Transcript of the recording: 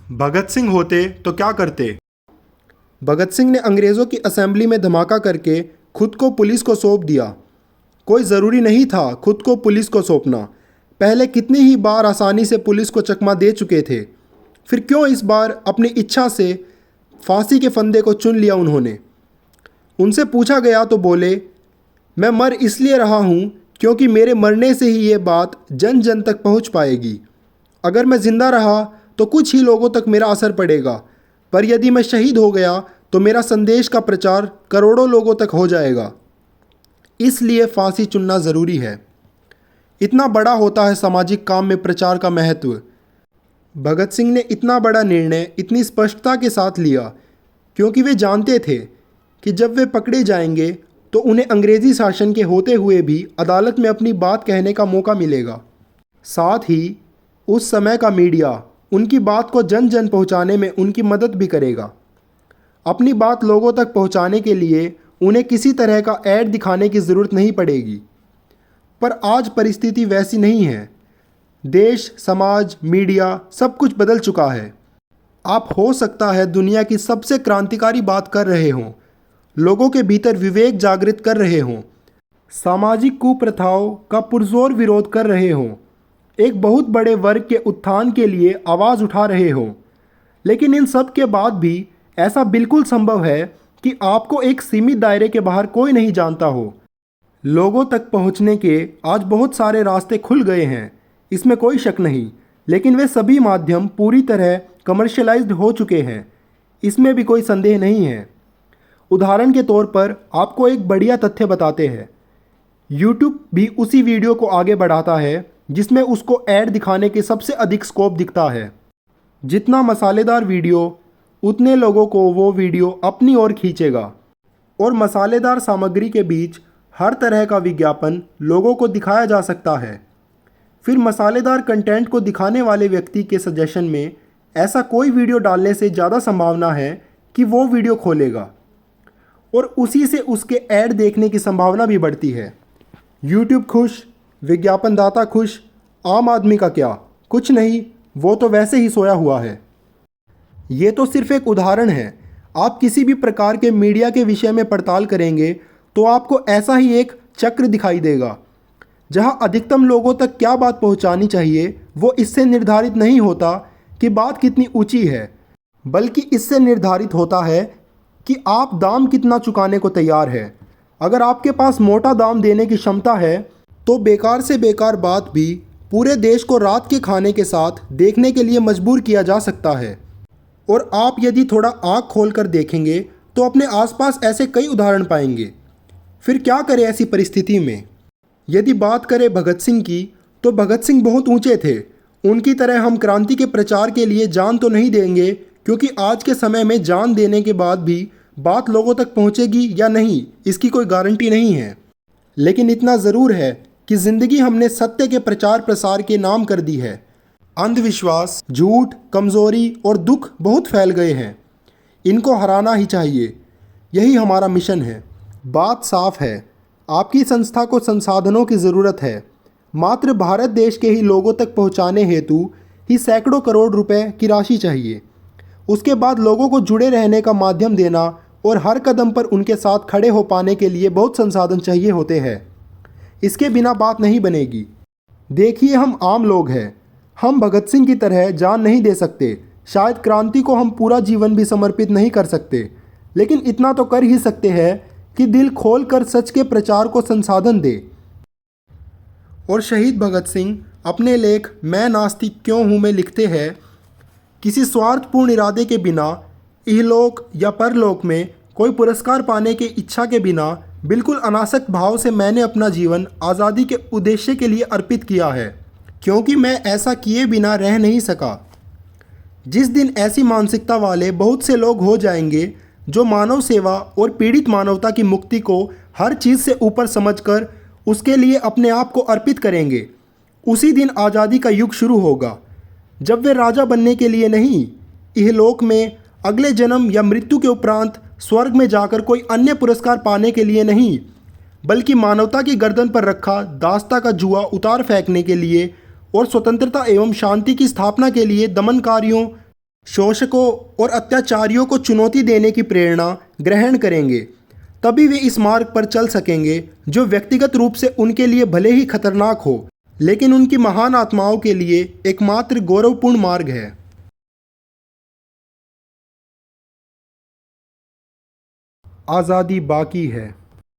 भगत सिंह होते तो क्या करते। भगत सिंह ने अंग्रेज़ों की असेंबली में धमाका करके खुद को पुलिस को सौंप दिया। कोई ज़रूरी नहीं था खुद को पुलिस को सौंपना। पहले कितनी ही बार आसानी से पुलिस को चकमा दे चुके थे। फिर क्यों इस बार अपनी इच्छा से फांसी के फंदे को चुन लिया उन्होंने। उनसे पूछा गया तो बोले, मैं मर इसलिए रहा हूँ क्योंकि मेरे मरने से ही ये बात जन जन तक पहुँच पाएगी। अगर मैं ज़िंदा रहा तो कुछ ही लोगों तक मेरा असर पड़ेगा, पर यदि मैं शहीद हो गया तो मेरा संदेश का प्रचार करोड़ों लोगों तक हो जाएगा। इसलिए फांसी चुनना ज़रूरी है। इतना बड़ा होता है सामाजिक काम में प्रचार का महत्व। भगत सिंह ने इतना बड़ा निर्णय इतनी स्पष्टता के साथ लिया क्योंकि वे जानते थे कि जब वे पकड़े जाएंगे तो उन्हें अंग्रेज़ी शासन के होते हुए भी अदालत में अपनी बात कहने का मौका मिलेगा। साथ ही उस समय का मीडिया उनकी बात को जन जन पहुंचाने में उनकी मदद भी करेगा। अपनी बात लोगों तक पहुंचाने के लिए उन्हें किसी तरह का ऐड दिखाने की ज़रूरत नहीं पड़ेगी। पर आज परिस्थिति वैसी नहीं है। देश, समाज, मीडिया सब कुछ बदल चुका है। आप हो सकता है दुनिया की सबसे क्रांतिकारी बात कर रहे हों, लोगों के भीतर विवेक जागृत कर रहे हों, सामाजिक कुप्रथाओं का पुरजोर विरोध कर रहे हों, एक बहुत बड़े वर्ग के उत्थान के लिए आवाज़ उठा रहे हों। लेकिन इन सब के बाद भी ऐसा बिल्कुल संभव है कि आपको एक सीमित दायरे के बाहर कोई नहीं जानता हो। लोगों तक पहुंचने के आज बहुत सारे रास्ते खुल गए हैं, इसमें कोई शक नहीं। लेकिन वे सभी माध्यम पूरी तरह कमर्शियलाइज्ड हो चुके हैं, इसमें भी कोई संदेह नहीं है। उदाहरण के तौर पर आपको एक बढ़िया तथ्य बताते हैं। यूट्यूब भी उसी वीडियो को आगे बढ़ाता है जिसमें उसको ऐड दिखाने के सबसे अधिक स्कोप दिखता है। जितना मसालेदार वीडियो, उतने लोगों को वो वीडियो अपनी ओर खींचेगा। और मसालेदार सामग्री के बीच हर तरह का विज्ञापन लोगों को दिखाया जा सकता है। फिर मसालेदार कंटेंट को दिखाने वाले व्यक्ति के सजेशन में ऐसा कोई वीडियो डालने से ज़्यादा संभावना है कि वो वीडियो खोलेगा और उसी से उसके ऐड देखने की संभावना भी बढ़ती है। यूट्यूब खुश, विज्ञापनदाता खुश, आम आदमी का क्या? कुछ नहीं, वो तो वैसे ही सोया हुआ है। ये तो सिर्फ एक उदाहरण है। आप किसी भी प्रकार के मीडिया के विषय में पड़ताल करेंगे तो आपको ऐसा ही एक चक्र दिखाई देगा, जहां अधिकतम लोगों तक क्या बात पहुंचानी चाहिए वो इससे निर्धारित नहीं होता कि बात कितनी ऊंची है, बल्कि इससे निर्धारित होता है कि आप दाम कितना चुकाने को तैयार है। अगर आपके पास मोटा दाम देने की क्षमता है तो बेकार से बेकार बात भी पूरे देश को रात के खाने के साथ देखने के लिए मजबूर किया जा सकता है। और आप यदि थोड़ा आँख खोल कर देखेंगे तो अपने आसपास ऐसे कई उदाहरण पाएंगे। फिर क्या करें ऐसी परिस्थिति में? यदि बात करें भगत सिंह की, तो भगत सिंह बहुत ऊंचे थे। उनकी तरह हम क्रांति के प्रचार के लिए जान तो नहीं देंगे, क्योंकि आज के समय में जान देने के बाद भी बात लोगों तक पहुंचेगी या नहीं इसकी कोई गारंटी नहीं है। लेकिन इतना ज़रूर है कि ज़िंदगी हमने सत्य के प्रचार प्रसार के नाम कर दी है। अंधविश्वास, झूठ, कमज़ोरी और दुख बहुत फैल गए हैं। इनको हराना ही चाहिए, यही हमारा मिशन है। बात साफ है, आपकी संस्था को संसाधनों की ज़रूरत है। मात्र भारत देश के ही लोगों तक पहुंचाने हेतु ही सैकड़ों करोड़ रुपए की राशि चाहिए। उसके बाद लोगों को जुड़े रहने का माध्यम देना और हर कदम पर उनके साथ खड़े हो पाने के लिए बहुत संसाधन चाहिए होते हैं। इसके बिना बात नहीं बनेगी। देखिए, हम आम लोग हैं। हम भगत सिंह की तरह जान नहीं दे सकते, शायद क्रांति को हम पूरा जीवन भी समर्पित नहीं कर सकते, लेकिन इतना तो कर ही सकते हैं कि दिल खोल कर सच के प्रचार को संसाधन दे। और शहीद भगत सिंह अपने लेख मैं नास्तिक क्यों हूँ में लिखते हैं, किसी स्वार्थपूर्ण इरादे के बिना, इहलोक या परलोक में कोई पुरस्कार पाने की इच्छा के बिना, बिल्कुल अनासक्त भाव से मैंने अपना जीवन आज़ादी के उद्देश्य के लिए अर्पित किया है, क्योंकि मैं ऐसा किए बिना रह नहीं सका। जिस दिन ऐसी मानसिकता वाले बहुत से लोग हो जाएंगे जो मानव सेवा और पीड़ित मानवता की मुक्ति को हर चीज़ से ऊपर समझकर उसके लिए अपने आप को अर्पित करेंगे, उसी दिन आज़ादी का युग शुरू होगा। जब वे राजा बनने के लिए नहीं, इहलोक में अगले जन्म या मृत्यु के उपरांत स्वर्ग में जाकर कोई अन्य पुरस्कार पाने के लिए नहीं, बल्कि मानवता की गर्दन पर रखा दास्ता का जुआ उतार फेंकने के लिए और स्वतंत्रता एवं शांति की स्थापना के लिए दमनकारियों शोषकों और अत्याचारियों को चुनौती देने की प्रेरणा ग्रहण करेंगे। तभी वे इस मार्ग पर चल सकेंगे जो व्यक्तिगत रूप से उनके लिए भले ही खतरनाक हो, लेकिन उनकी महान आत्माओं के लिए एकमात्र गौरवपूर्ण मार्ग है। आज़ादी बाकी है।